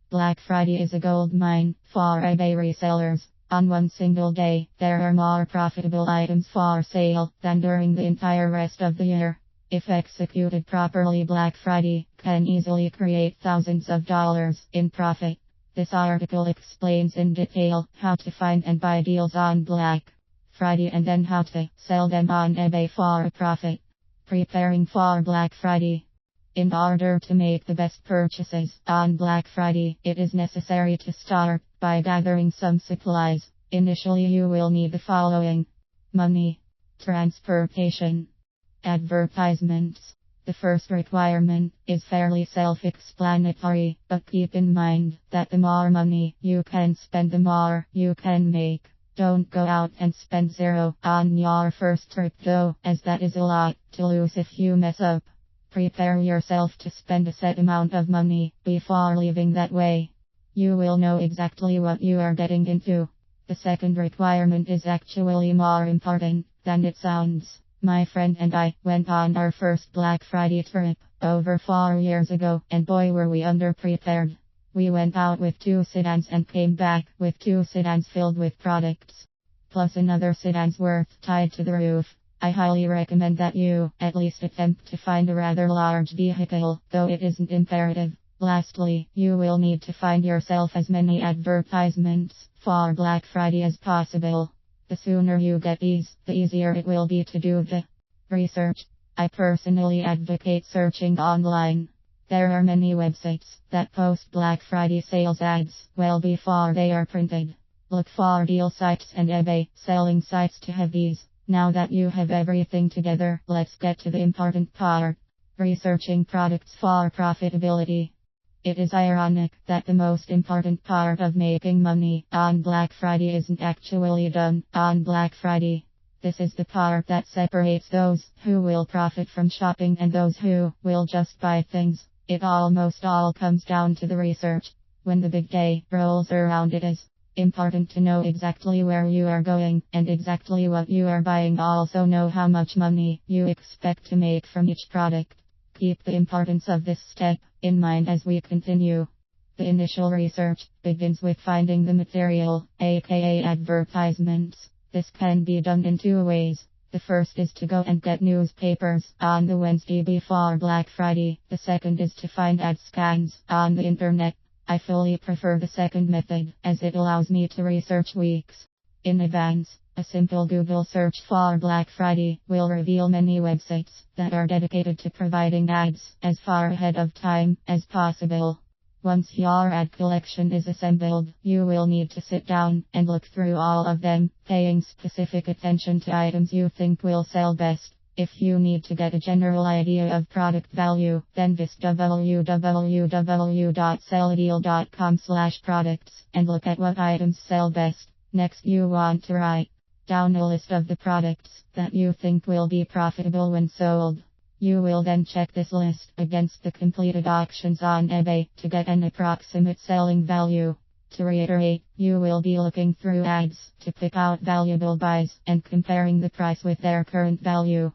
Black Friday is a gold mine for eBay resellers. On one single day, there are more profitable items for sale than during the entire rest of the year. If executed properly, Black Friday can easily create thousands of dollars in profit. This article explains in detail how to find and buy deals on Black Friday and then how to sell them on eBay for a profit. Preparing for Black Friday. In order to make the best purchases on Black Friday, it is necessary to start by gathering some supplies. Initially, you will need the following: money, transportation, advertisements. The first requirement is fairly self-explanatory, but keep in mind that the more money you can spend, the more you can make. Don't go out and spend zero on your first trip though, as that is a lot to lose if you mess up. Prepare yourself to spend a set amount of money before leaving, that way you will know exactly what you are getting into. The second requirement is actually more important than it sounds. My friend and I went on our first Black Friday trip over 4 years ago, and boy were we underprepared. We went out with 2 sedans and came back with 2 sedans filled with products, plus another sedan's worth tied to the roof. I highly recommend that you at least attempt to find a rather large vehicle, though it isn't imperative. Lastly, you will need to find yourself as many advertisements for Black Friday as possible. The sooner you get these, the easier it will be to do the research. I personally advocate searching online. There are many websites that post Black Friday sales ads well before they are printed. Look for deal sites and eBay selling sites to have these. Now that you have everything together, let's get to the important part: researching products for profitability. It is ironic that the most important part of making money on Black Friday isn't actually done on Black Friday. This is the part that separates those who will profit from shopping and those who will just buy things. It almost all comes down to the research. When the big day rolls around, it is important to know exactly where you are going and exactly what you are buying. Also know how much money you expect to make from each product. Keep the importance of this step in mind as we continue. The initial research begins with finding the material, aka advertisements. This can be done in 2 ways. The first is to go and get newspapers on the Wednesday before Black Friday. The second is to find ad scans on the internet. I fully prefer the second method, as it allows me to research weeks in advance. A simple Google search for Black Friday will reveal many websites that are dedicated to providing ads as far ahead of time as possible. Once your ad collection is assembled, you will need to sit down and look through all of them, paying specific attention to items you think will sell best. If you need to get a general idea of product value, then visit www.selladeal.com/products and look at what items sell best. Next, you want to write down a list of the products that you think will be profitable when sold. You will then check this list against the completed auctions on eBay to get an approximate selling value. To reiterate, you will be looking through ads to pick out valuable buys and comparing the price with their current value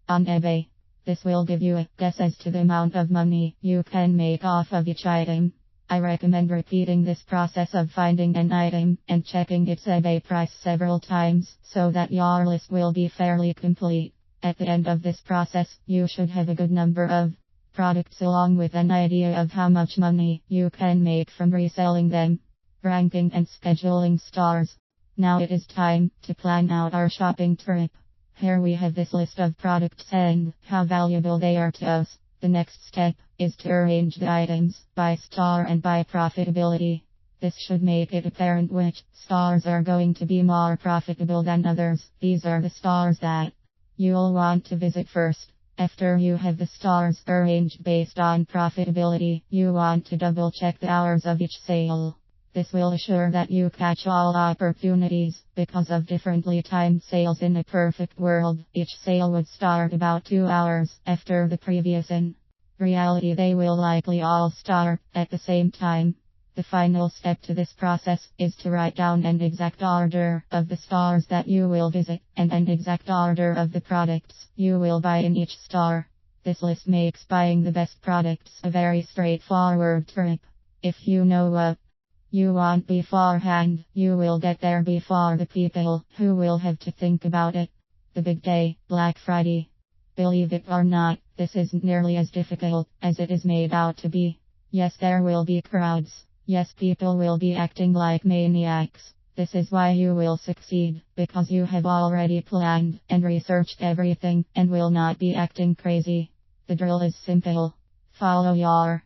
on eBay. This will give you a guess as to the amount of money you can make off of each item. I recommend repeating this process of finding an item and checking its eBay price several times so that your list will be fairly complete. At the end of this process, you should have a good number of products along with an idea of how much money you can make from reselling them. Ranking and scheduling stores. Now it is time to plan out our shopping trip. Here we have this list of products and how valuable they are to us. The next step is to arrange the items by star and by profitability. This should make it apparent which stars are going to be more profitable than others. These are the stars that you'll want to visit first. After you have the stars arranged based on profitability, you want to double check the hours of each sale. This will assure that you catch all opportunities. Because of differently timed sales in a perfect world, each sale would start about 2 hours after the previous. In reality, they will likely all start at the same time. The final step to this process is to write down an exact order of the stores that you will visit and an exact order of the products you will buy in each store. This list makes buying the best products a very straightforward trip. If you know what you want beforehand, you will get there before the people who will have to think about it. The big day, Black Friday. Believe it or not, this isn't nearly as difficult as it is made out to be. Yes, there will be crowds. Yes, people will be acting like maniacs. This is why you will succeed, because you have already planned and researched everything and will not be acting crazy. The drill is simple. Follow your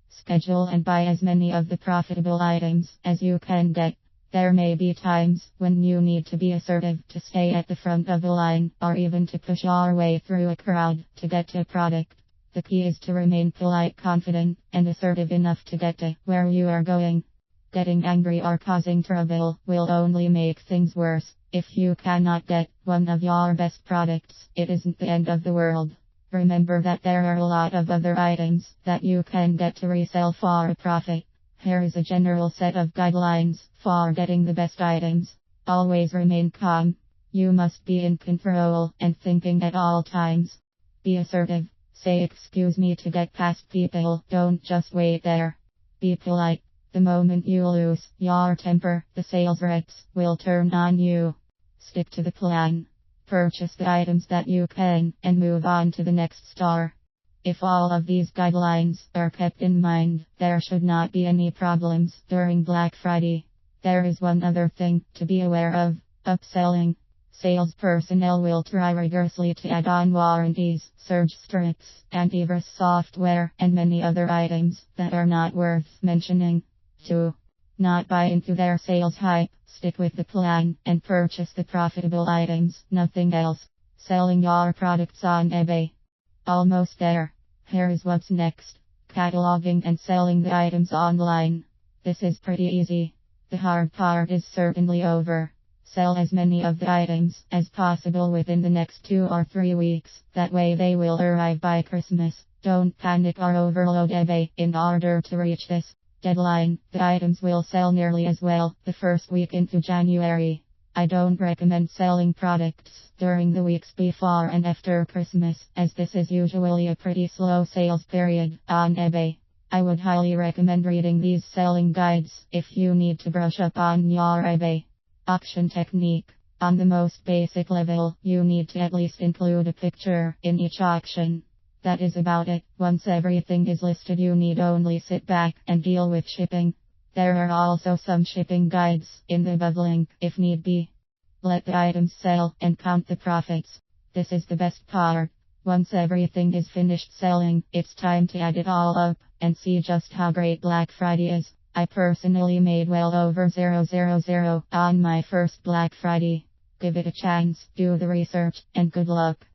schedule and buy as many of the profitable items as you can get. There may be times when you need to be assertive to stay at the front of the line, or even to push your way through a crowd to get to a product. The key is to remain polite, confident, and assertive enough to get to where you are going. Getting angry or causing trouble will only make things worse. If you cannot get one of your best products, it isn't the end of the world. Remember that there are a lot of other items that you can get to resell for a profit. Here is a general set of guidelines for getting the best items. Always remain calm. You must be in control and thinking at all times. Be assertive. Say excuse me to get past people. Don't just wait there. Be polite. The moment you lose your temper, the sales reps will turn on you. Stick to the plan. Purchase the items that you can and move on to the next store. If all of these guidelines are kept in mind, there should not be any problems during Black Friday. There is one other thing to be aware of: upselling. Sales personnel will try rigorously to add on warranties, surge strips, antivirus software, and many other items that are not worth mentioning. Do not buy into their sales hype. Stick with the plan and purchase the profitable items, nothing else. Selling your products on eBay. Almost there. Here is what's next: cataloging and selling the items online. This is pretty easy. The hard part is certainly over. Sell as many of the items as possible within the next 2 or 3 weeks. That way they will arrive by Christmas. Don't panic or overload eBay in order to reach this deadline. The items will sell nearly as well the first week into January. I don't recommend selling products during the weeks before and after Christmas, as this is usually a pretty slow sales period on eBay. I would highly recommend reading these selling guides if you need to brush up on your eBay auction technique. On the most basic level, you need to at least include a picture in each auction. That is about it. Once everything is listed, you need only sit back and deal with shipping. There are also some shipping guides in the above link if need be. Let the items sell and count the profits. This is the best part. Once everything is finished selling, it's time to add it all up and see just how great Black Friday is. I personally made well over 000 on my first Black Friday. Give it a chance, do the research, and good luck.